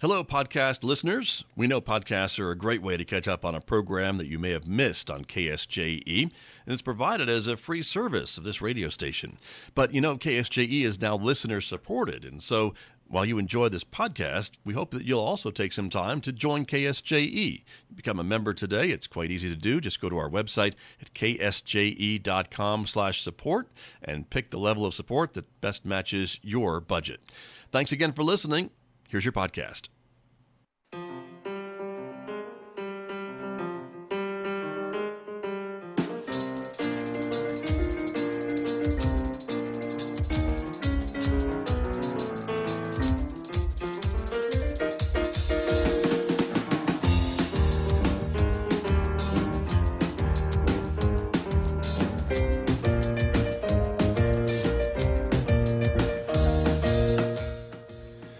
Hello, podcast listeners. We know podcasts are a great way to catch up on a program that you may have missed on KSJE, and it's provided as a free service of this radio station. But you know, KSJE is now listener-supported, and so while you enjoy this podcast, we hope that you'll also take some time to join KSJE. Become a member today. It's quite easy to do. Just go to our website at ksje.com/support and pick the level of support that best matches your budget. Thanks again for listening. Here's your podcast.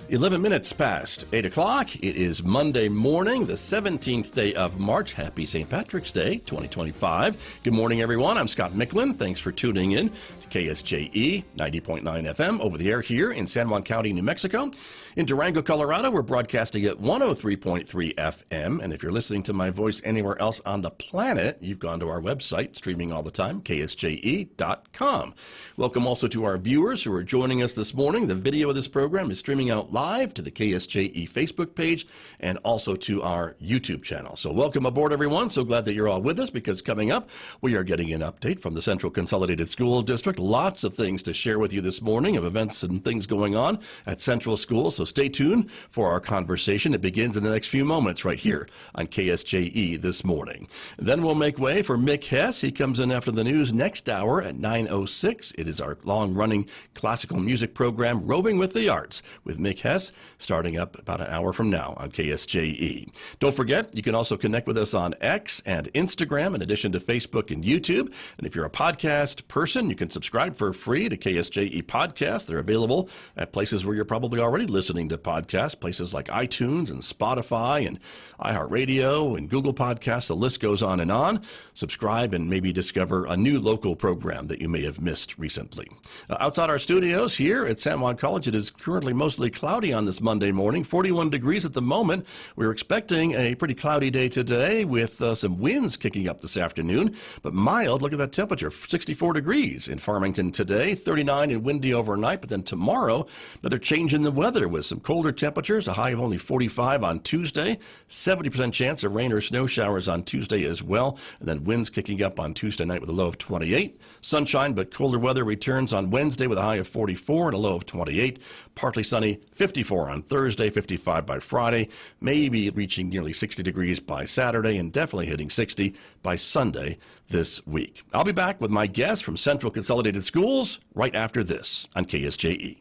11 minutes past 8 o'clock. It is Monday morning, the 17th day of March. Happy St. Patrick's Day 2025. Good morning, everyone. I'm Scott Michlin. Thanks for tuning in to KSJE 90.9 FM over the air here in San Juan County, New Mexico. In Durango, Colorado, we're broadcasting at 103.3 FM. And if you're listening to my voice anywhere else on the planet, you've gone to our website, streaming all the time, ksje.com. Welcome also to our viewers who are joining us this morning. The video of this program is streaming out live to the KSJE Facebook page and also to our YouTube channel. So welcome aboard, everyone. So glad that you're all with us, because coming up, we are getting an update from the Central Consolidated School District. Lots of things to share with you this morning of events and things going on at Central School. So stay tuned for our conversation. It begins in the next few moments right here on KSJE this morning. Then we'll make way for Mick Hess. He comes in after the news next hour at 9:06. It is our long-running classical music program, Roving with the Arts, with Mick Hess, starting up about an hour from now on KSJE. Don't forget, you can also connect with us on X and Instagram, in addition to Facebook and YouTube. And if you're a podcast person, you can subscribe for free to KSJE podcasts. They're available at places where you're probably already listening to podcasts, places like iTunes and Spotify and iHeartRadio and Google Podcasts. The list goes on and on. Subscribe and maybe discover a new local program that you may have missed recently. Outside our studios here at San Juan College, it is currently mostly cloudy on this Monday morning, 41 degrees at the moment. We're expecting a pretty cloudy day today with some winds kicking up this afternoon, but mild. Look at that temperature, 64 degrees in Farmington today, 39 and windy overnight. But then tomorrow, another change in the weather with some colder temperatures, a high of only 45 on Tuesday, 70% chance of rain or snow showers on Tuesday as well, and then winds kicking up on Tuesday night with a low of 28. Sunshine, but colder weather returns on Wednesday with a high of 44 and a low of 28. Partly sunny, 54 on Thursday, 55 by Friday, maybe reaching nearly 60 degrees by Saturday, and definitely hitting 60 by Sunday this week. I'll be back with my guests from Central Consolidated Schools right after this on KSJE.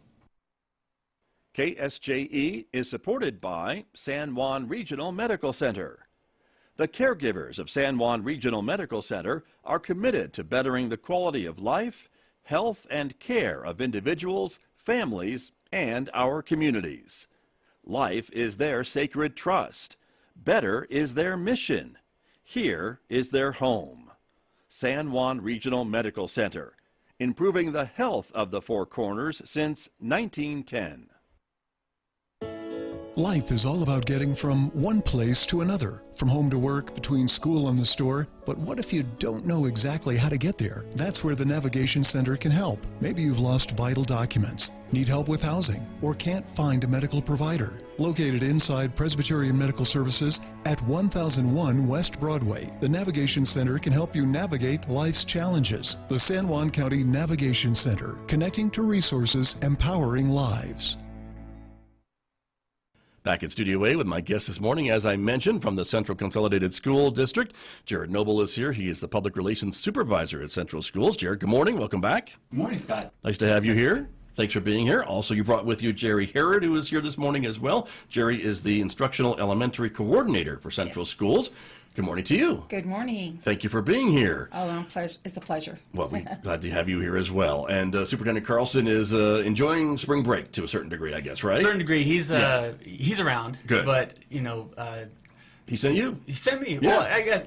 KSJE is supported by San Juan Regional Medical Center. The caregivers of San Juan Regional Medical Center are committed to bettering the quality of life, health, and care of individuals, families, and our communities. Life is their sacred trust. Better is their mission. Here is their home. San Juan Regional Medical Center, improving the health of the Four Corners since 1910. Life is all about getting from one place to another, from home to work, between school and the store. But what if you don't know exactly how to get there? That's where the Navigation Center can help. Maybe you've lost vital documents, need help with housing, or can't find a medical provider. Located inside Presbyterian Medical Services at 1001 West Broadway, the Navigation Center can help you navigate life's challenges. The San Juan County Navigation Center, connecting to resources, empowering lives. Back in Studio A with my guest this morning, as I mentioned, from the Central Consolidated School District. Jerrod Noble is here. He is the Public Relations Supervisor at Central Schools. Jerrod, good morning. Welcome back. Good morning, Scott. Nice to have you here. Thanks for being here. Also, you brought with you Gerrie Herrod, who is here this morning as well. Gerrie is the Instructional Elementary Coordinator for Central Schools. Good morning to you. Good morning. Thank you for being here. Oh, it's a pleasure. Well, we're glad to have you here as well. And Superintendent Carlson is enjoying spring break to a certain degree, I guess, right? To a certain degree, he's around. Good. But, He sent you? He sent me. Yeah. Well, I guess,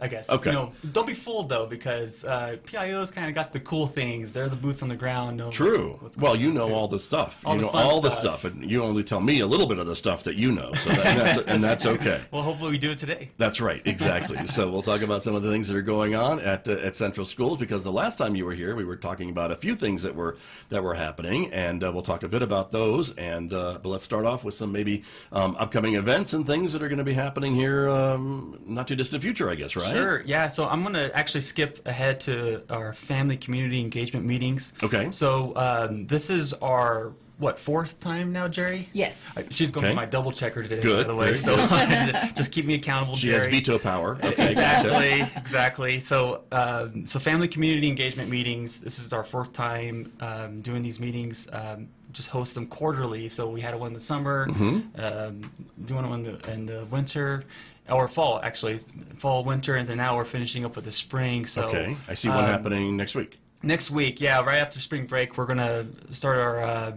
I guess. Okay. Don't be fooled, though, because PIO's kind of got the cool things. They're the boots on the ground. True. Well, you know all the stuff. You know all the stuff, and you only tell me a little bit of the stuff that you know, so and that's okay. Well, hopefully we do it today. That's right, exactly. So we'll talk about some of the things that are going on at Central Schools, because the last time you were here, we were talking about a few things that were happening, and we'll talk a bit about those. And but let's start off with some maybe upcoming events and things that are going to be happening here, not too distant future, I guess, right? Sure. Yeah. So I'm going to actually skip ahead to our family community engagement meetings. Okay. So this is our fourth time now, Gerrie? Yes. She's going to be my double checker today, Good. by the way. Great. So just keep me accountable, She Gerrie. has veto power. Okay. Exactly. So family community engagement meetings. This is our fourth time doing these meetings. Just host them quarterly. So we had one in the summer, doing one in the winter, or fall actually, fall, winter, and then now we're finishing up with the spring. So Okay. I see one happening next week. Next week, yeah, right after spring break, we're gonna start our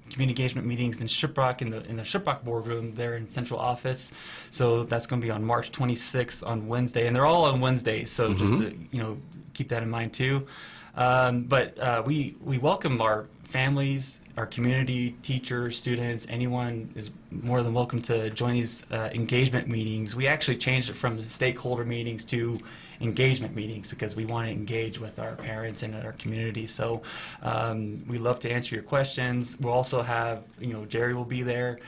community engagement meetings in Shiprock, in the Shiprock boardroom there in central office. So that's going to be on March 26th on Wednesday, and they're all on Wednesdays. So just to, keep that in mind too. But we welcome our families, our community, teachers, students. Anyone is more than welcome to join these engagement meetings. We actually changed it from stakeholder meetings to engagement meetings because we want to engage with our parents and our community. So we love to answer your questions. We'll also have, Gerrie will be there,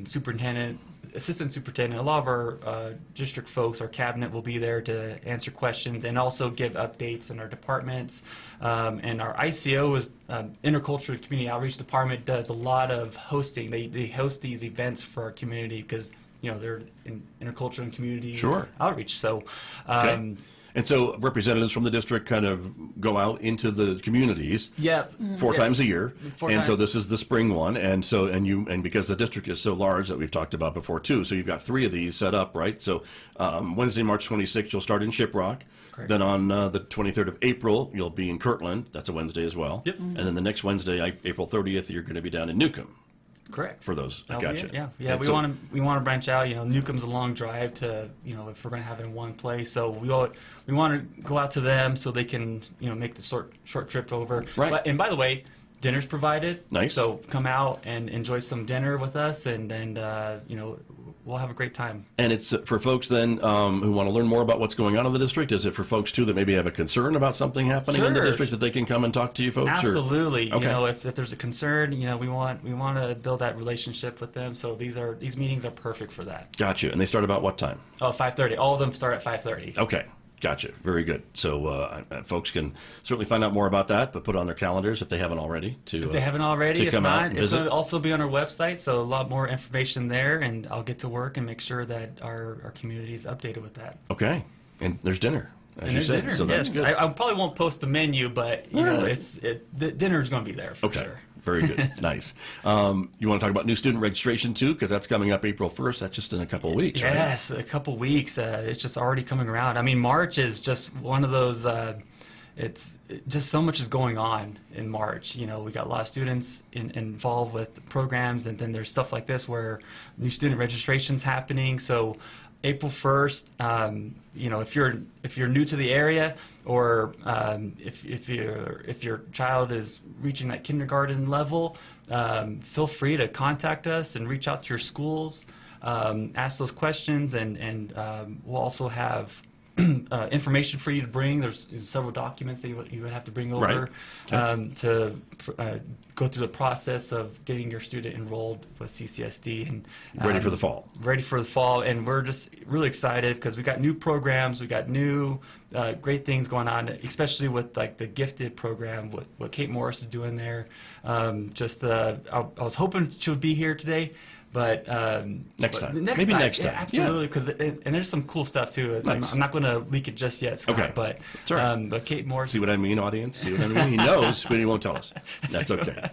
superintendent, assistant superintendent, a lot of our district folks, our cabinet will be there to answer questions and also give updates in our departments. And our ICO is Intercultural Community Outreach Department does a lot of hosting. They host these events for our community because they're in intercultural and community outreach. So, and so representatives from the district kind of go out into the communities. Four times a year. So this is the spring one, and because the district is so large that we've talked about before too. So you've got 3 of these set up, right? So Wednesday, March 26th, you'll start in Shiprock. Correct. Then on the 23rd of April, you'll be in Kirtland. That's a Wednesday as well. And then the next Wednesday, April 30th, you're going to be down in Newcomb. Correct. For those, gotcha. Yeah. We want to branch out. Newcomb's a long drive to, if we're going to have it in one place. So we want to go out to them so they can, make the short trip over. Right. And by the way, dinner's provided. Nice. So come out and enjoy some dinner with us, and we'll have a great time. And it's for folks then who want to learn more about what's going on in the district. Is it for folks too that maybe have a concern about something happening in the district that they can come and talk to you folks? Absolutely. Okay. If there's a concern, we want to build that relationship with them. So these meetings are perfect for that. Gotcha. And they start about what time? 5:30. All of them start at 5:30. Okay. Gotcha. Very good. So folks can certainly find out more about that, but put it on their calendars if they haven't already. If they haven't already, to come out and it's visit. going to also be on our website, so a lot more information there, and I'll get to work and make sure that our community is updated with that. Okay. And there's dinner, as you said. Dinner, so that's good. I probably won't post the menu, but the dinner's going to be there for sure. Very good. Nice. You want to talk about new student registration too, because that's coming up April 1st. That's just in a couple of weeks, right? Yes, a couple of weeks. It's just already coming around. I mean, March is just one of those. Just so much is going on in March. We got a lot of students involved with programs, and then there's stuff like this where new student registration's happening. So April 1st, if you're new to the area, or if your child is reaching that kindergarten level, feel free to contact us and reach out to your schools, ask those questions, and we'll also have information for you to bring. There's several documents that you would have to bring over to go through the process of getting your student enrolled with CCSD and ready for the fall. Ready for the fall, and we're just really excited because we got new programs, we got new great things going on, especially with like the gifted program, what Kate Morris is doing there. I was hoping she would be here today. But next time. Maybe next time. Absolutely, because and there's some cool stuff too. Nice. I'm not going to leak it just yet, Scott. Okay. But that's all right. But Kate Morris. See what I mean, audience? See what I mean? He knows, but he won't tell us. That's okay.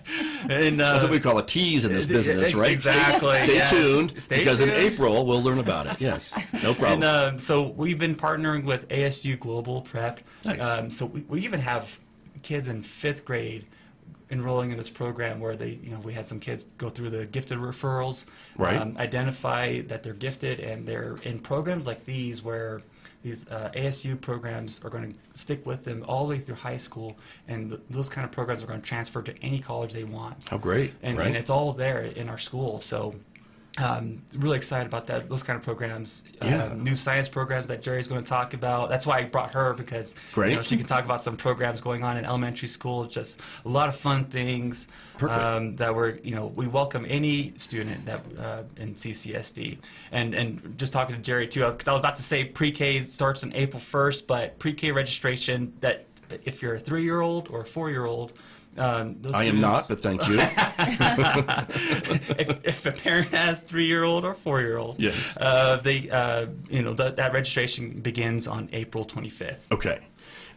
And that's what we call a tease in this business, right? Exactly. Stay tuned, because tuned. in April we'll learn about it. Yes, no problem. And so we've been partnering with ASU Global Prep. Nice. So we even have kids in 5th grade enrolling in this program where we had some kids go through the gifted referrals, Right. Identify that they're gifted, and they're in programs like these where these ASU programs are going to stick with them all the way through high school, and those kind of programs are going to transfer to any college they want. How great, And, right? and it's all there in our school. So really excited about that. Those kind of programs, Yeah. new science programs that Gerrie's going to talk about. That's why I brought her, because Great. she can talk about some programs going on in elementary school. Just a lot of fun things. Perfect. That we welcome any student that in CCSD. And just talking to Gerrie too, because I was about to say pre-K starts on April 1st, but pre-K registration, that if you're a 3-year-old or a 4-year-old. I am not, but thank you. if a parent has 3-year-old or 4-year-old, Yes. that registration begins on April 25th. Okay.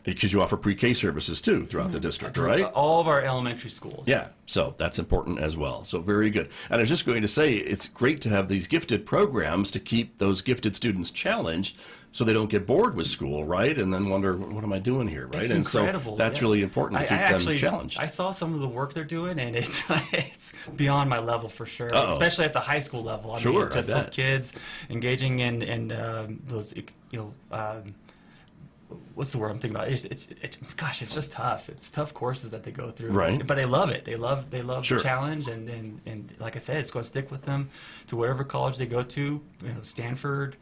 Because you offer pre-K services too throughout the district, right? All of our elementary schools. Yeah, so that's important as well. So very good. And I was just going to say, it's great to have these gifted programs to keep those gifted students challenged so they don't get bored with school, right? And then wonder, what am I doing here, right? It's and incredible. so that's really important to keep them challenged. I saw some of the work they're doing, and it's beyond my level for sure. Uh-oh. Especially at the high school level. I Sure, mean, just I those bet. kids engaging in those, what's the word I'm thinking about? Gosh, it's just tough. It's tough courses that they go through. Right. But they love it. They love Sure. the challenge, and like I said, it's going to stick with them to whatever college they go to. Stanford,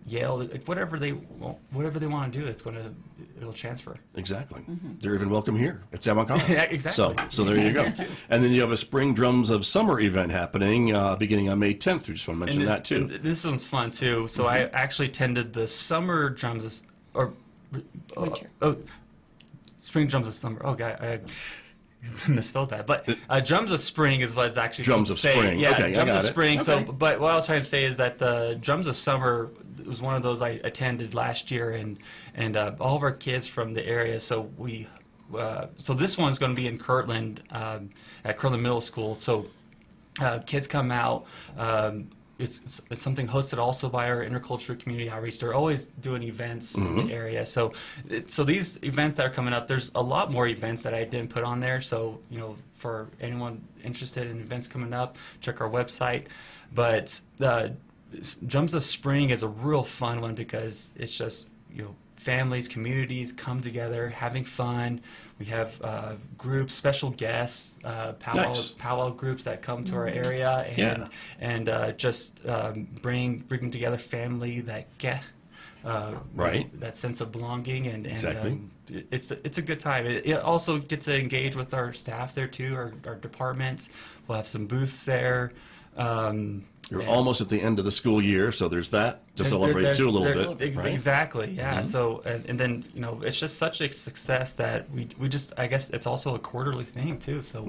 Yale, whatever they want to do, it'll transfer. Exactly. They're even welcome here at San Juan College. Yeah, exactly. So there you go. And then you have a Spring Drums of Summer event happening beginning on May 10th. We just want to mention that too. And this one's fun too. So I actually attended the summer drums Winter. Spring drums of summer. Oh god, I misspelled that. But drums of spring is what I was actually Drums supposed to of say. spring. Yeah, Okay, I drums got of it. spring. So, Okay. but what I was trying to say is that the drums of summer was one of those I attended last year, and all of our kids from the area. So so this one's going to be in Kirtland at Kirtland Middle School. So kids come out. It's something hosted also by our intercultural community outreach. They're always doing events in the area. So these events that are coming up, there's a lot more events that I didn't put on there. So, for anyone interested in events coming up, check our website. But Drums of Spring is a real fun one because it's just, families, communities come together, having fun. We have groups, special guests, powwow groups that come to our area and just bring them together, family that get Right. that sense of belonging and Exactly. It's a good time. It also gets to engage with our staff there too, our departments. We'll have some booths there. You're almost at the end of the school year, so there's that to celebrate too a little bit, right? Exactly, yeah. So and then it's just such a success that we just, I guess it's also a quarterly thing too. So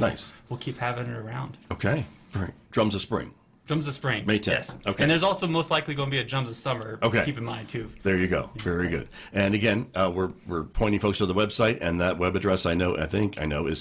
we'll keep having it around. Okay. Right. Drums of Spring. Drums of Spring. May 10th. Yes. Okay. And there's also most likely going to be a Drums of Summer. Okay. Keep in mind too. There you go. Very good. And again, we're pointing folks to the website, and that web address I think I know is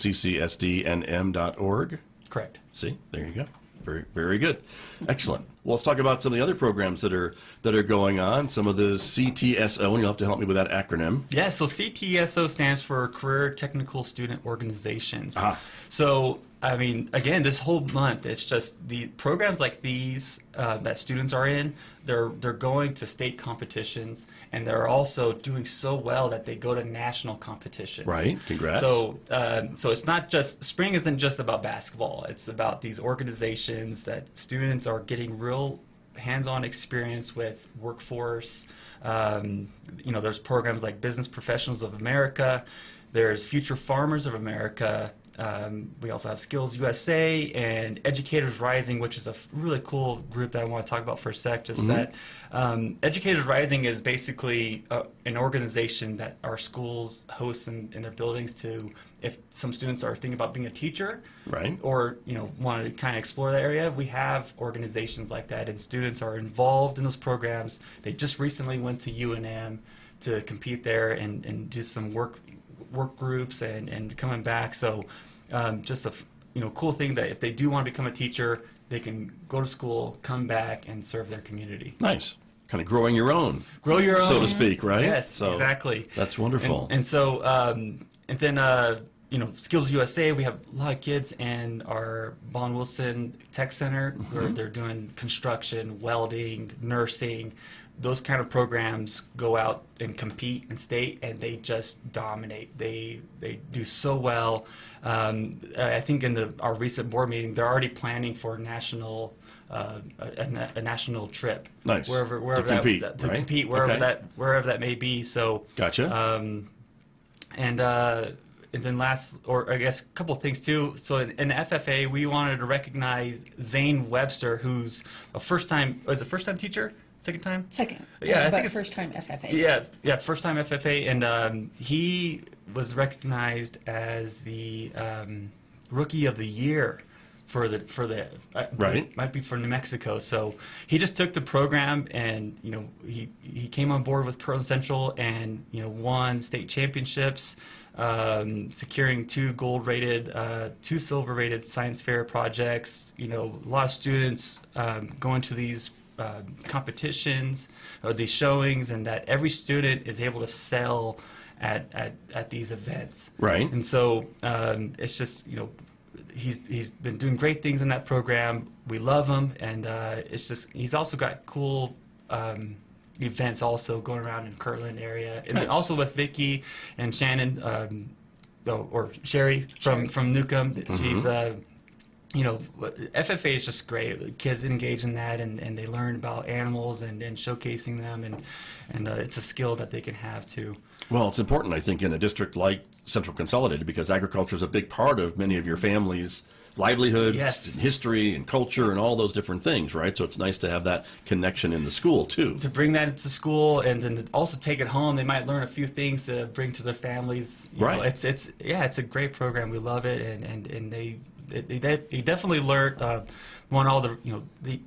ccsdnm.org. Correct. See, there you go. Very, very good. Excellent. Well, let's talk about some of the other programs that are going on. Some of the CTSO, and you'll have to help me with that acronym. Yeah, so CTSO stands for Career Technical Student Organizations. Ah. So, I mean, again, this whole month, it's just the programs like these that students are in, they're going to state competitions, and they're also doing so well that they go to national competitions. Right. Congrats. So, so it's not just, spring isn't just about basketball. It's about these organizations that students are getting real hands-on experience with workforce. There's programs like Business Professionals of America. There's Future Farmers of America. We also have Skills USA and Educators Rising, which is a really cool group that I want to talk about for a sec. Just that Educators Rising is basically an organization that our schools host in their buildings to, if some students are thinking about being a teacher, Right. or want to kind of explore that area, we have organizations like that, and students are involved in those programs. They just recently went to UNM to compete there and do some work groups and coming back. So just a cool thing that if they do want to become a teacher, they can go to school, come back, and serve their community. Nice. Kind of growing your own. Grow your own. So to speak, right? Yes, So exactly. That's wonderful. And so, and then, Skills USA, we have a lot of kids in our Bon Wilson Tech Center where they're doing construction, welding, nursing. Those kind of programs go out and compete in state, and they just dominate. They do so well. I think in our recent board meeting, they're already planning for national a national trip. Nice. Wherever to compete, to right? compete wherever Okay. wherever that may be. So Gotcha. And then I guess a couple of things too. So in FFA, we wanted to recognize Zane Webster, who's a first time teacher? Second time? Second. Yeah, I think but it's first time FFA. Yeah, first time FFA, and he was recognized as the rookie of the year for the Right. might be for New Mexico. So he just took the program, and he came on board with Kirtland Central, and won state championships, securing 2 gold-rated, 2 silver-rated science fair projects. A lot of students going to these competitions or these showings, and that every student is able to sell at these events. Right. And so it's just he's been doing great things in that program. We love him, and it's just he's also got cool events also going around in Kirtland area, and then also with Vicky and Shannon or Sherry from Newcomb. She's FFA is just great. The kids engage in that, and they learn about animals and showcasing them, and it's a skill that they can have too. Well, it's important, I think, in a district like Central Consolidated, because agriculture is a big part of many of your family's livelihoods, Yes. and history, and culture, and all those different things, right? So it's nice to have that connection in the school, too. To bring that into school, and then to also take it home, they might learn a few things to bring to their families. Right. It's a great program. We love it, and they definitely learned want all the they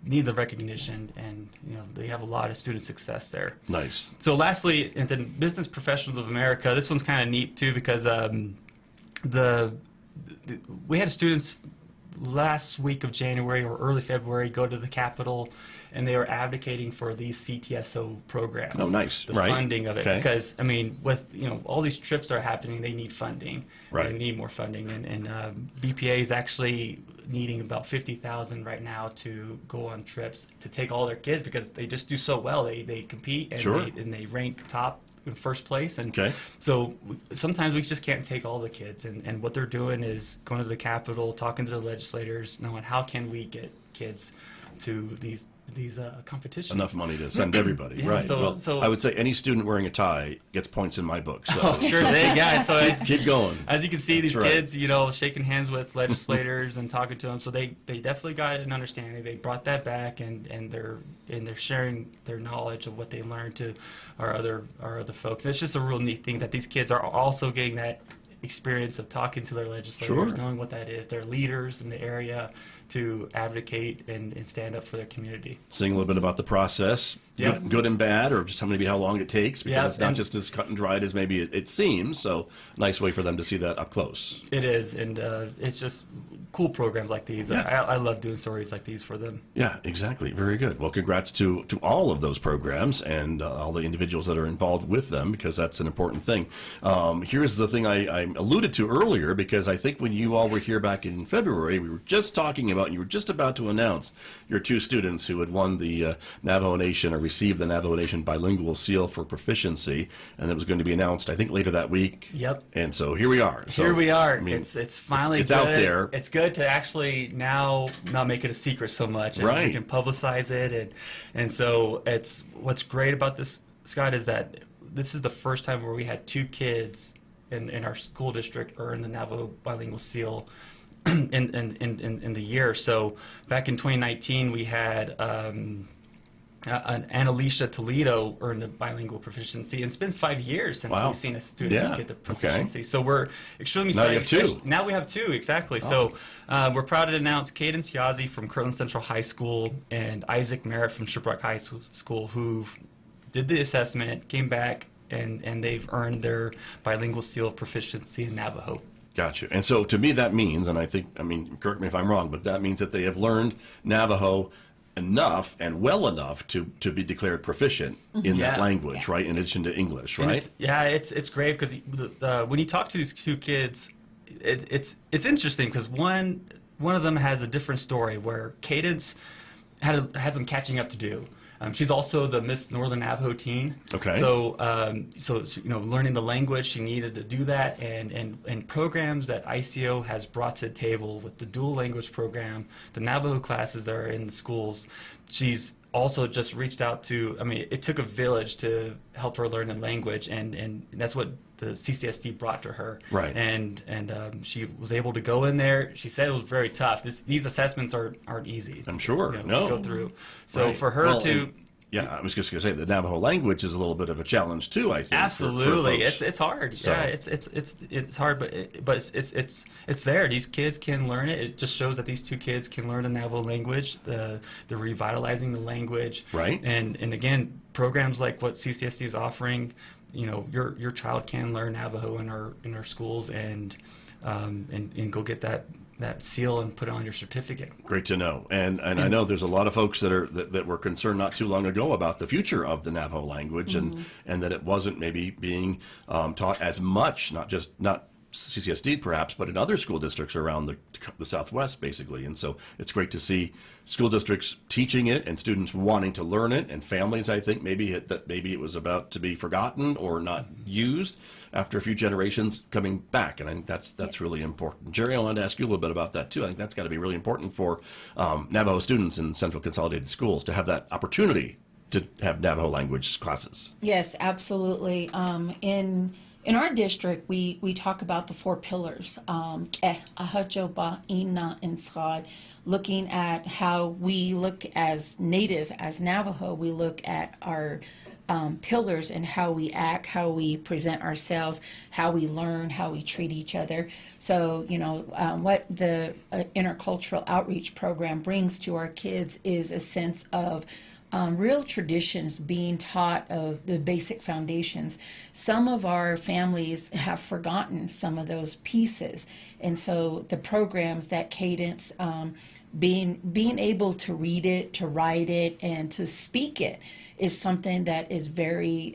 need the recognition, and they have a lot of student success there. Nice. So lastly, and then Business Professionals of America. This one's kind of neat too, because we had students last week of January or early February go to the Capitol, and they were advocating for these CTSO programs. Oh, nice. The Right. funding of it, Okay. because with all these trips that are happening, they need funding. Right. They need more funding, and BPA is actually needing about $50,000 right now to go on trips to take all their kids, because they just do so well. They compete, and Sure. they rank top in first place, and Okay. so sometimes we just can't take all the kids, and what they're doing is going to the Capitol, talking to the legislators, knowing how can we get kids to these competitions. Enough money to send everybody, Yeah, right? so I would say any student wearing a tie gets points in my book. So Oh, sure thing, yeah. So keep going. as you can see, That's these right. kids, shaking hands with legislators and talking to them, so they definitely got an understanding. They brought that back, and they're sharing their knowledge of what they learned to our other folks. And it's just a real neat thing that these kids are also getting that experience of talking to their legislators, Sure. knowing what that is. They're leaders in the area to advocate and stand up for their community. Seeing a little bit about the process, Yeah. good and bad, or just maybe how long it takes, because Yeah, it's not and- just as cut and dried as maybe it seems. So nice way for them to see that up close. It is, and it's just cool programs like these. Yeah. I love doing stories like these for them. Yeah, exactly. Very good. Well, congrats to all of those programs and all the individuals that are involved with them, because that's an important thing. Here's the thing I alluded to earlier, because I think when you all were here back in February, we were just talking about, and you were just about to announce your 2 students who had won the Navajo Nation, or received the Navajo Nation bilingual seal for proficiency, and it was going to be announced, I think, later that week. Yep. And so here we are. So, Here we are. I mean, It's finally it's good. out there. It's good to actually now not make it a secret so much, and Right. we can publicize it, and so it's what's great about this, Scott, is that this is the first time where we had 2 kids in our school district earn the Navajo bilingual seal in the year. So back in 2019, we had Annalicia Toledo earn the bilingual proficiency, and it's been 5 years since Wow. we've seen a student Yeah. get the Okay. proficiency. So we're extremely Now you excited. have 2. Now we have 2, exactly. Awesome. So we're proud to announce Cadence Yazzie from Kirtland Central High School and Isaac Merritt from Shiprock High School, who did the assessment, came back, and they've earned their bilingual seal of proficiency in Navajo. Gotcha. And so to me that means, and I mean, correct me if I'm wrong, but that means that they have learned Navajo enough and well enough to be declared proficient in that Yeah. language, right? In addition to English, right? It's great because when you talk to these two kids, it's interesting because one of them has a different story where Cadence had some catching up to do. She's also the Miss Northern Navajo teen. Okay. So, learning the language, she needed to do that, and programs that ICO has brought to the table with the dual language program, the Navajo classes that are in the schools. She's also just reached out to. I mean, it took a village to help her learn the language, and that's what the CCSD brought to her. Right. And she was able to go in there. She said it was very tough. These assessments aren't easy. I'm sure. To No. go through. So Right. for her Well, to. Yeah, I was just going to say the Navajo language is a little bit of a challenge too. I think Absolutely, for folks. it's hard. So- Yeah, it's hard, but it's there. These kids can learn it. It just shows that these two kids can learn the Navajo language. They're revitalizing the language. Right. And again, programs like what CCSD is offering, your child can learn Navajo in our schools and go get that seal and put it on your certificate. Great to know. And I know there's a lot of folks that were concerned not too long ago about the future of the Navajo language and that it wasn't maybe being taught as much, not CCSD perhaps, but in other school districts around the Southwest, basically. And so it's great to see school districts teaching it and students wanting to learn it, and families, I think, maybe it was about to be forgotten or not used after a few generations coming back. And I think that's really important. Gerrie, I wanted to ask you a little bit about that, too. I think that's got to be really important for Navajo students in Central Consolidated Schools to have that opportunity to have Navajo language classes. Yes, absolutely. In our district, we talk about the four pillars, Ahajoba, Ina, and Skad, looking at how we look as Native, as Navajo, we look at our pillars and how we act, how we present ourselves, how we learn, how we treat each other. So, what the intercultural outreach program brings to our kids is a sense of real traditions being taught of the basic foundations. Some of our families have forgotten some of those pieces, and so the programs that Cadence, being able to read it, to write it, and to speak it is something that is very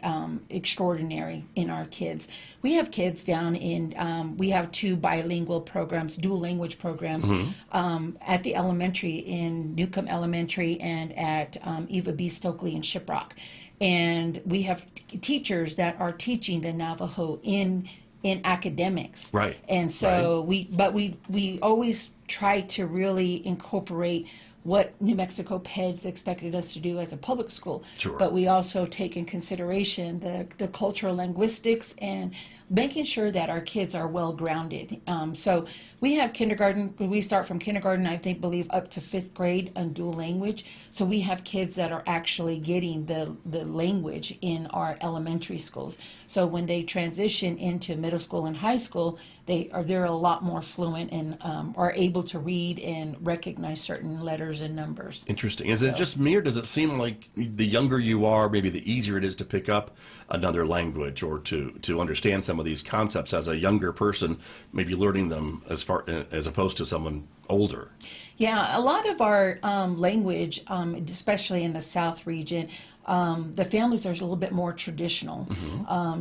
extraordinary in our kids. We have kids down in, we have two bilingual programs, dual language programs, at the elementary in Newcomb Elementary and at Eva B. Stokely in Shiprock. And we have teachers that are teaching the Navajo in academics. Right. And so we always try to really incorporate what New Mexico PEDS expected us to do as a public school. Sure. But we also take in consideration the cultural linguistics and making sure that our kids are well grounded. So we have kindergarten, we start from kindergarten, I believe up to 5th grade on dual language. So we have kids that are actually getting the language in our elementary schools. So when they transition into middle school and high school, they're a lot more fluent and are able to read and recognize certain letters and numbers. Interesting. Is it just me, or does it seem like the younger you are, maybe the easier it is to pick up another language or to understand some of these concepts as a younger person, maybe learning them as opposed to someone older? Yeah, a lot of our language, especially in the South region, the families are a little bit more traditional.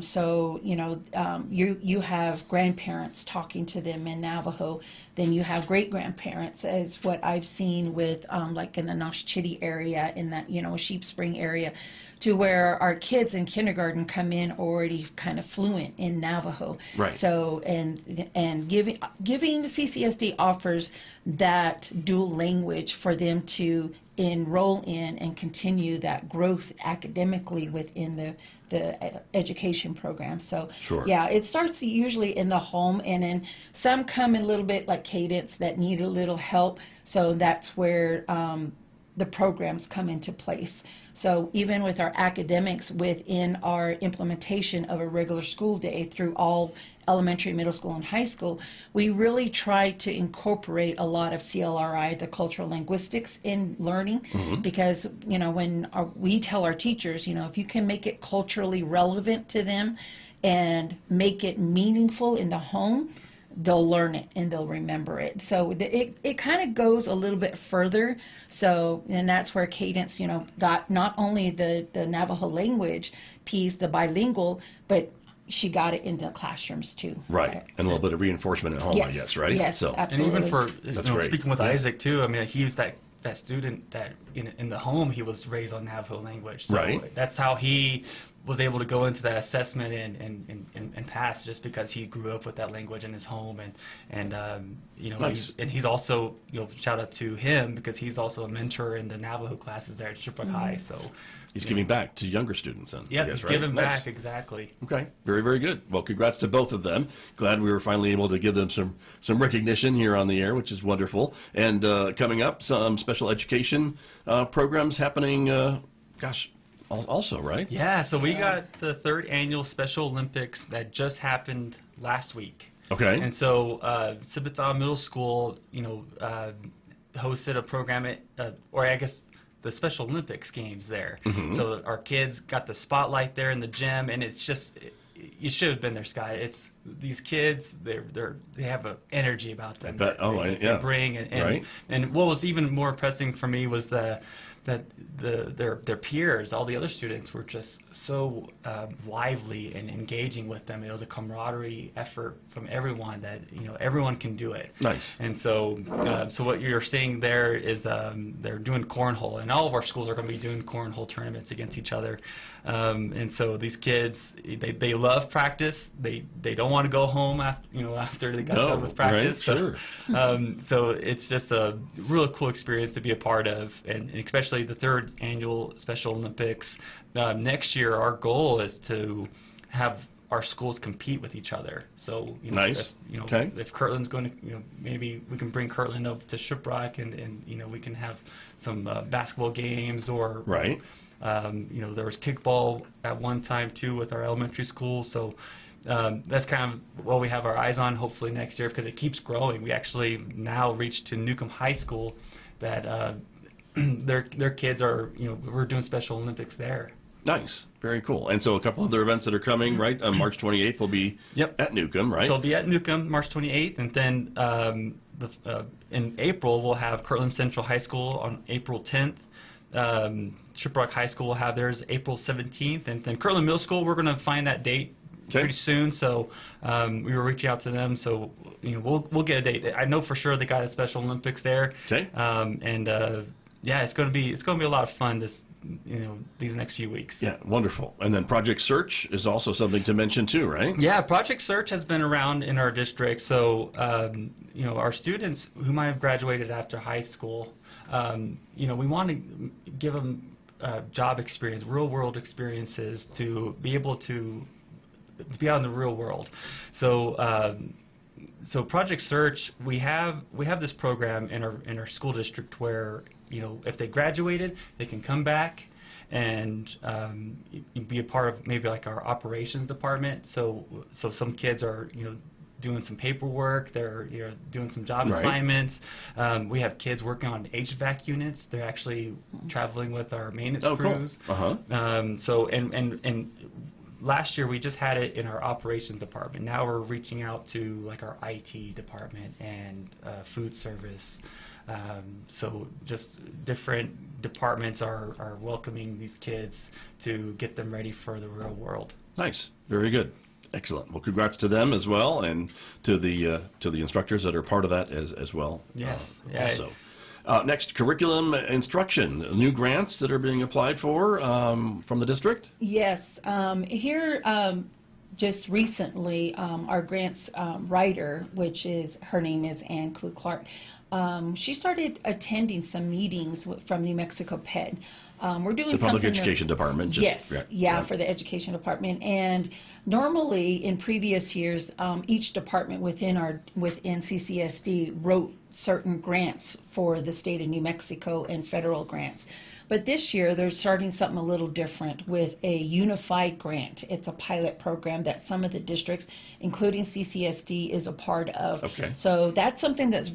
So, you have grandparents talking to them in Navajo, then you have great-grandparents, as what I've seen with, like in the Nosh Chitty area, in that, Sheep Spring area, to where our kids in kindergarten come in already kind of fluent in Navajo. Right. So, and giving the CCSD offers that dual language for them to enroll in and continue that growth academically within the education program. So Sure. yeah, it starts usually in the home, and then some come in a little bit like Cadence that need a little help. So that's where the programs come into place. So even with our academics within our implementation of a regular school day through all elementary, middle school, and high school, we really try to incorporate a lot of CLRI, the cultural linguistics, in learning, because, when we tell our teachers, if you can make it culturally relevant to them and make it meaningful in the home, they'll learn it and they'll remember it. So it kind of goes a little bit further. So, and that's where Cadence, got not only the Navajo language piece, the bilingual, but she got it into classrooms too. Right, and a little bit of reinforcement at home, Yes. I guess, right? Yes, So, absolutely. And even for That's great. speaking with Yeah. Isaac too, I mean, he was that student that in the home he was raised on Navajo language. So Right. that's how he was able to go into that assessment and pass, just because he grew up with that language in his home, and Nice. he's also, shout out to him, because he's also a mentor in the Navajo classes there at Shiprock High. So he's giving back to younger students then. I yeah, guess, he's right? giving Nice. back, exactly. Okay, very, very good. Well, congrats to both of them. Glad we were finally able to give them some recognition here on the air, which is wonderful. And coming up, some special education programs happening, also, right? Yeah, so we got the 3rd annual Special Olympics that just happened last week. Okay. And so Sibata Middle School, hosted a program or I guess the Special Olympics games there. Mm-hmm. So our kids got the spotlight there in the gym, and it's just, you should have been there, Sky. It's these kids, they have an energy about them. bet. They bring, Right. and what was even more impressive for me was that their peers, all the other students, were just so lively and engaging with them. It was a camaraderie effort from everyone that everyone can do it. Nice. And so what you're seeing there is they're doing cornhole, and all of our schools are going to be doing cornhole tournaments against each other. And so these kids, they love practice. They don't want to go home after they got done with practice. Right, sure. So it's just a really cool experience to be a part of, and especially the 3rd annual Special Olympics. Next year, our goal is to have our schools compete with each other. So Nice. If Kirtland's going to, maybe we can bring Kirtland up to Shiprock, and we can have some basketball games, or Right. There was kickball at one time too with our elementary school. So that's kind of what we have our eyes on, hopefully next year, because it keeps growing. We actually now reached to Newcomb High School that their kids are, we're doing Special Olympics there. Nice. Very cool. And so a couple other events that are coming, right? On March 28th will be at Newcomb, right? So it'll be at Newcomb, March 28th, and then in April we'll have Kirtland Central High School on April 10th. Shiprock High School will have theirs April 17th, and then Kirtland Middle School, we're going to find that date pretty soon. So we were reaching out to them, so we'll get a date. I know for sure they got a Special Olympics there. Okay. It's going to be a lot of fun these next few weeks. Yeah, wonderful. And then Project Search is also something to mention too, right? Yeah, Project Search has been around in our district. So, our students who might have graduated after high school, we want to give them job experience, real world experiences, to be able to be out in the real world. So, Project Search, we have this program in our school district where, if they graduated, they can come back and be a part of maybe like our operations department. So some kids are, doing some paperwork. They're doing some job assignments. We have kids working on HVAC units. They're actually traveling with our maintenance crews. Cool. So last year we just had it in our operations department. Now we're reaching out to like our IT department and food service. So just different departments are welcoming these kids to get them ready for the real world. Nice. Very good. Excellent. Well, congrats to them as well, and to the instructors that are part of that as well. Yes. Also. Next, curriculum instruction, new grants that are being applied for from the district? Yes. Here, just recently, our grants writer, her name is Ann Clark, she started attending some meetings from New Mexico PED. We're doing the public something education department. For the education department. And normally in previous years, each department within CCSD wrote certain grants for the state of New Mexico and federal grants. But this year, they're starting something a little different with a unified grant. It's a pilot program that some of the districts, including CCSD, is a part of. Okay. So that's something that's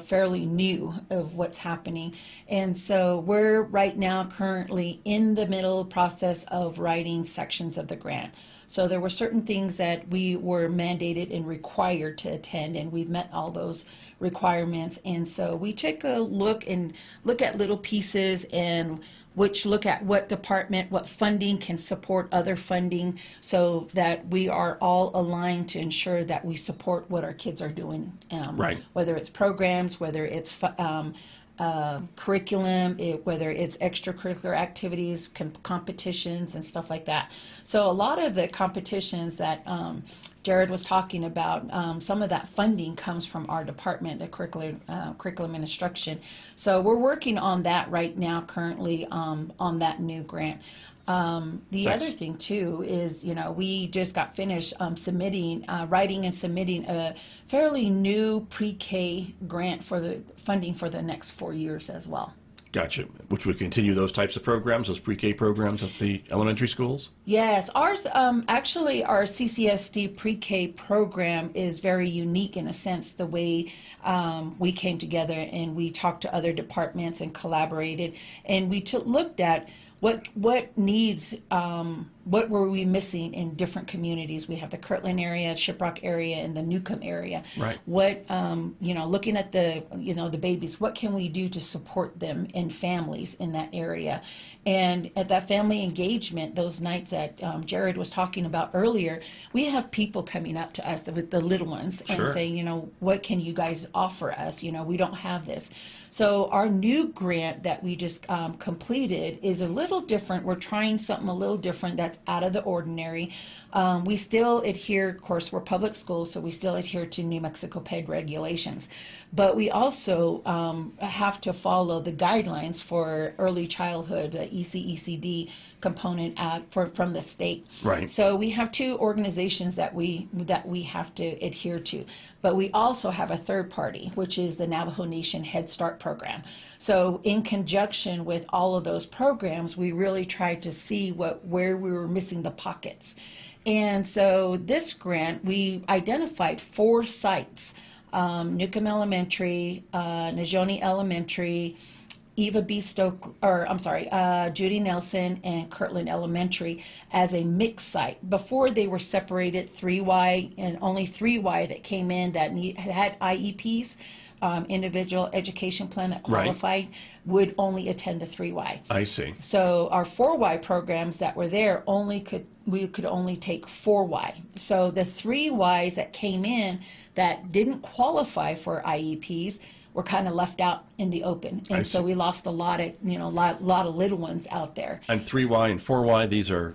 fairly new of what's happening. And so we're right now currently in the middle process of writing sections of the grant. So there were certain things that we were mandated and required to attend, and we've met all those requirements. And so we took a look at little pieces and look at what department, what funding can support other funding, so that we are all aligned to ensure that we support what our kids are doing. Right. Whether it's programs, whether it's curriculum, whether it's extracurricular activities, competitions, and stuff like that. So a lot of the competitions that Jerrod was talking about, some of that funding comes from our department, the curriculum and instruction. So we're working on that right now currently on that new grant. The Nice. other thing too is, we just got finished writing and submitting a fairly new pre-K grant for the funding for the next 4 years as well. Gotcha. Which would continue those types of programs, those pre-K programs at the elementary schools? Yes, ours, actually our CCSD pre-K program is very unique in a sense, the way we came together and we talked to other departments and collaborated, and we looked at what needs, what were we missing in different communities. We have the Kirtland area, Shiprock area, and the Newcomb area. Right. What, looking at the babies, what can we do to support them and families in that area? And at that family engagement, those nights that Jerrod was talking about earlier, we have people coming up to us with the little ones Sure. and saying, what can you guys offer us? We don't have this. So our new grant that we just completed is a little different. We're trying something a little different that's out of the ordinary. We still adhere, of course, we're public schools, so we still adhere to New Mexico PED regulations. But we also have to follow the guidelines for early childhood, the ECECD component from the state. Right. So we have two organizations that we have to adhere to. But we also have a third party, which is the Navajo Nation Head Start program. So in conjunction with all of those programs, we really tried to see where we were missing the pockets. And so this grant, we identified 4 sites, Newcomb Elementary, Najoni Elementary, Judy Nelson and Kirtland Elementary as a mixed site. Before they were separated 3Y, and only 3Y that came in that had IEPs, individual education plan that qualified, would only attend the 3Y. I see. So our 4Y programs that were there we could only take 4Y. So the 3Ys that came in that didn't qualify for IEPs were kind of left out in the open, and so we lost a lot of lot of little ones out there. And 3Y and 4Y, these are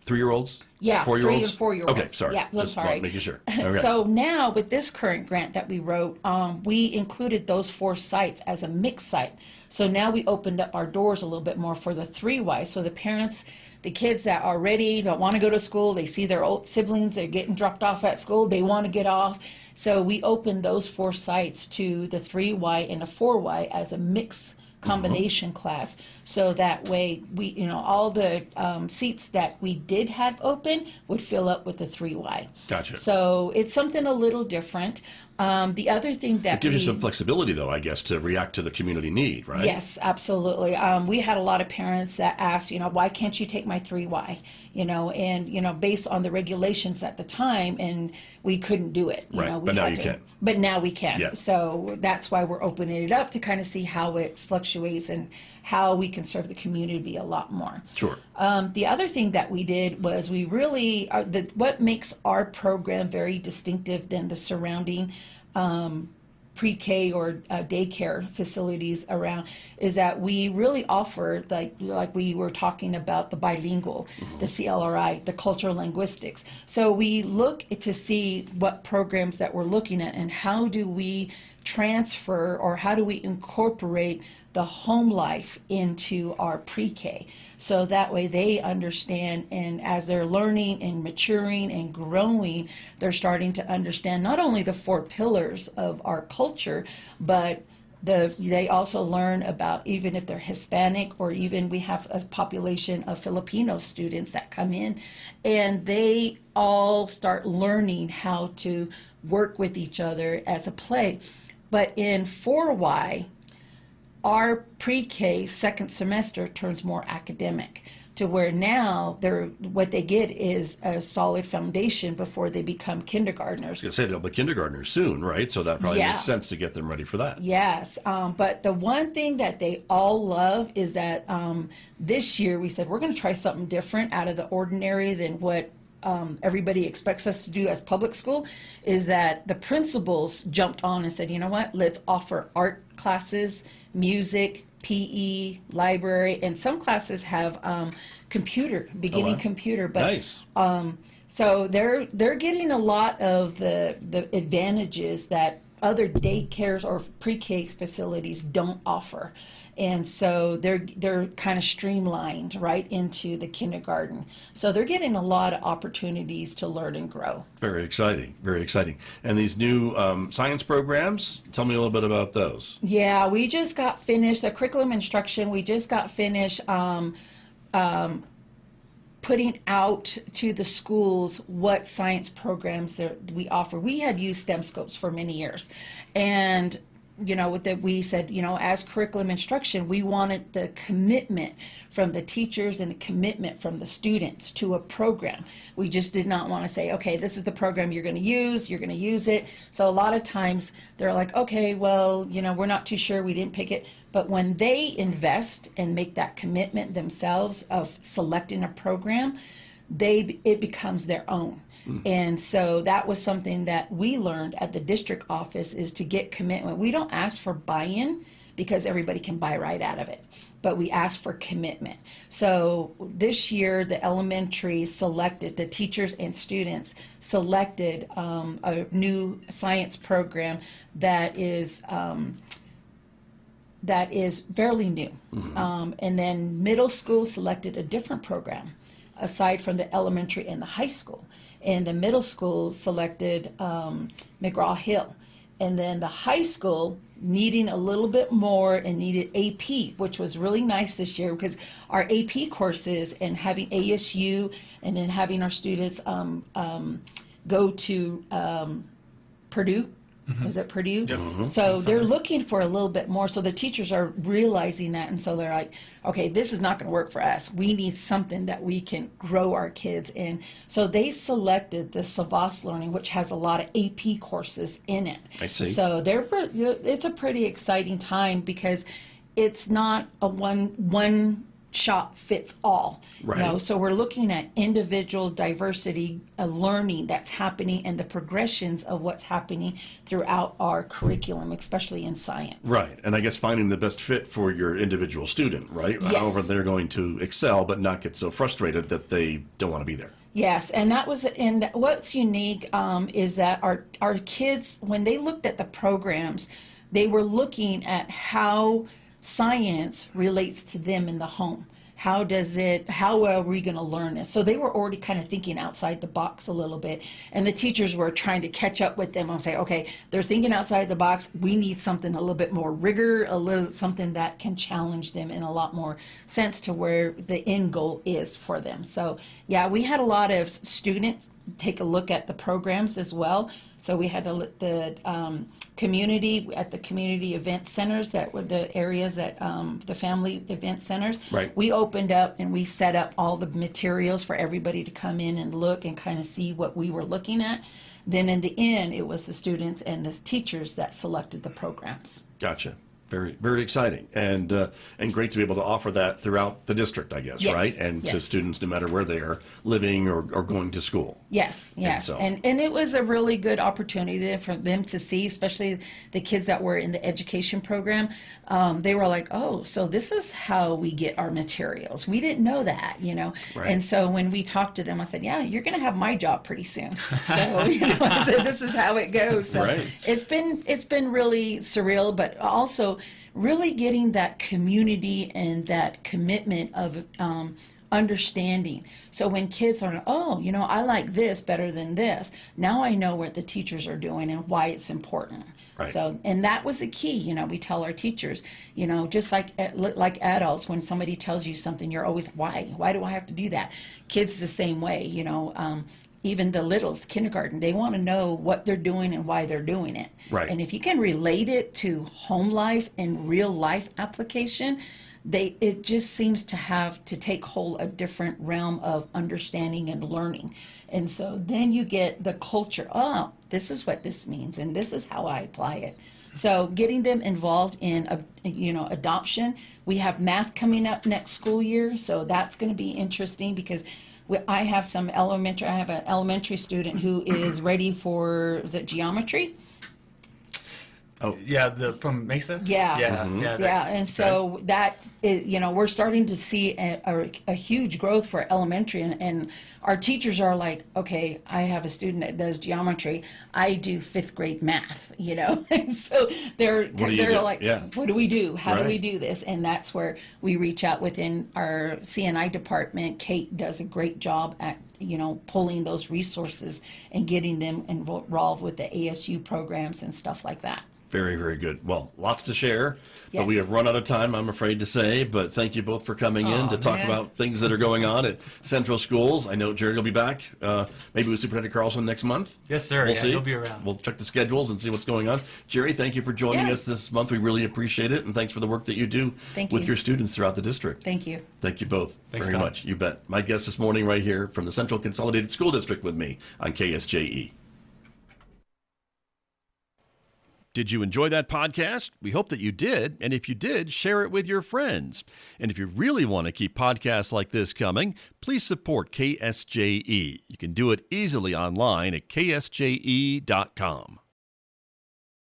3-year-olds? Yeah, 4-year-olds? 3 and 4-year-olds. Okay, sorry. Yeah, I'm Just sorry. making sure. Okay. So now with this current grant that we wrote, we included those 4 sites as a mixed site. So now we opened up our doors a little bit more for the 3Y. So the parents, the kids that already don't want to go to school, they see their old siblings, they're getting dropped off at school, they want to get off. So we opened those 4 sites to the 3Y and the 4Y as a mixed combination class, so that way we, all the seats that we did have open would fill up with the 3Y. Gotcha. So it's something a little different. The other thing that It gives you some flexibility, though, I guess, to react to the community need, right? Yes, absolutely. We had a lot of parents that asked, why can't you take my 3Y? And based on the regulations at the time, and we couldn't do it. Right, but now you can. But now we can. Yes. So that's why we're opening it up to kind of see how it fluctuates and how we can serve the community a lot more. Sure. The other thing that we did was we really, what makes our program very distinctive than the surrounding pre-K or daycare facilities around is that we really offer, like we were talking about, the bilingual, the CLRI, the cultural linguistics. So we look to see what programs that we're looking at and how do we transfer, or how do we incorporate the home life into our pre-K, so that way they understand, and as they're learning and maturing and growing, they're starting to understand not only the four pillars of our culture, but they also learn about, even if they're Hispanic, or even we have a population of Filipino students that come in, and they all start learning how to work with each other as a play. But in 4Y, our pre-K second semester turns more academic, to where now what they get is a solid foundation before they become kindergartners. I was going to say they'll be kindergartners soon, right? So that probably Yeah. makes sense to get them ready for that. Yes, but the one thing that they all love is that this year we said we're going to try something different, out of the ordinary than what everybody expects us to do as public school, is that the principals jumped on and said, you know what, let's offer art classes, music, PE, library, and some classes have beginning wow. computer. But Nice. so they're getting a lot of the advantages that other daycares or pre-K facilities don't offer. And so they're kind of streamlined right into the kindergarten. So they're getting a lot of opportunities to learn and grow. Very exciting, very exciting. And these new science programs, tell me a little bit about those. Yeah, we just got finished the curriculum instruction. We just got finished putting out to the schools what science programs we offer. We had used STEM scopes for many years, and we said, as curriculum instruction, we wanted the commitment from the teachers and the commitment from the students to a program. We just did not want to say, okay, this is the program you're going to use it. So a lot of times they're like, okay, well, we're not too sure, we didn't pick it. But when they invest and make that commitment themselves of selecting a program, it becomes their own. And so that was something that we learned at the district office, is to get commitment. We don't ask for buy-in because everybody can buy right out of it, but we ask for commitment. So this year, the elementary the teachers and students selected a new science program that is fairly new. And then middle school selected a different program aside from the elementary and the high school. And the middle school selected McGraw-Hill. And then the high school, needing a little bit more, and needed AP, which was really nice this year, because our AP courses and having ASU, and then having our students go to Purdue. Is it Purdue? So they're looking for a little bit more. So the teachers are realizing that, and so they're like, okay, this is not going to work for us. We need something that we can grow our kids in. So they selected the Savas Learning, which has a lot of AP courses in it. I see. So it's a pretty exciting time, because it's not a one shop fits all. Right. So we're looking at individual diversity, learning that's happening, and the progressions of what's happening throughout our curriculum, especially in science. Right. And I guess finding the best fit for your individual student, right? Yes. However, they're going to excel but not get so frustrated that they don't want to be there. Yes, and what's unique is that our kids, when they looked at the programs, they were looking at how science relates to them in the home. How are we going to learn this? So they were already kind of thinking outside the box a little bit, and the teachers were trying to catch up with them and say, okay, they're thinking outside the box. We need something a little bit more rigor, something that can challenge them in a lot more sense to where the end goal is for them. So yeah, we had a lot of students take a look at the programs as well. So we had the community event centers, that were the areas that the family event centers. Right. We opened up and we set up all the materials for everybody to come in and look and kind of see what we were looking at. Then in the end, it was the students and the teachers that selected the programs. Gotcha. Very, very exciting, and great to be able to offer that throughout the district, I guess, Yes, right? And to yes. students, no matter where they are living or going to school. Yes, yes. so- And it was a really good opportunity for them to see, especially the kids that were in the education program. They were like, oh, so this is how we get our materials. We didn't know that, you know. Right. And so when we talked to them, I said, yeah, you're going to have my job pretty soon. So, you know, I said, this is how it goes. So Right. it's been really surreal, but also really getting that community and that commitment of understanding. So when kids are, oh, you know, I like this better than this, now I know what the teachers are doing and why it's important. Right. So, and that was the key, you know, we tell our teachers, you know, just like adults, when somebody tells you something, you're always, why do I have to do that? Kids the same way, you know, even the littles, kindergarten, they want to know what they're doing and why they're doing it. Right. And if you can relate it to home life and real life application, it just seems to have to take hold a different realm of understanding and learning. And so then you get the culture. Oh, this is what this means, and this is how I apply it. So getting them involved in, adoption. We have math coming up next school year, so that's going to be interesting because I have an elementary student who is ready for, is it geometry? Yeah, from Mesa? Yeah. Yeah. Yeah, and so that is, we're starting to see a huge growth for elementary, and our teachers are like, okay, I have a student that does geometry, I do fifth grade math, and so they're like, what do we do? How do we do this? And that's where we reach out within our CNI department. Kate does a great job at pulling those resources and getting them involved with the ASU programs and stuff like that. Very, very good. Well, lots to share, but Yes. we have run out of time, I'm afraid to say. But thank you both for coming in to talk about things that are going on at Central Schools. I know Jerry will be back, maybe with Superintendent Carlson next month. Yes, sir. We'll Yeah, see. he'll be around. We'll check the schedules and see what's going on. Jerry, thank you for joining us this month. We really appreciate it, and thanks for the work that you do Thank with you. your students throughout the district. Thank you. Thank you both Thanks, very Scott. much. You bet. My guest this morning right here from the Central Consolidated School District with me on KSJE. Did you enjoy that podcast? We hope that you did. And if you did, share it with your friends. And if you really want to keep podcasts like this coming, please support KSJE. You can do it easily online at ksje.com.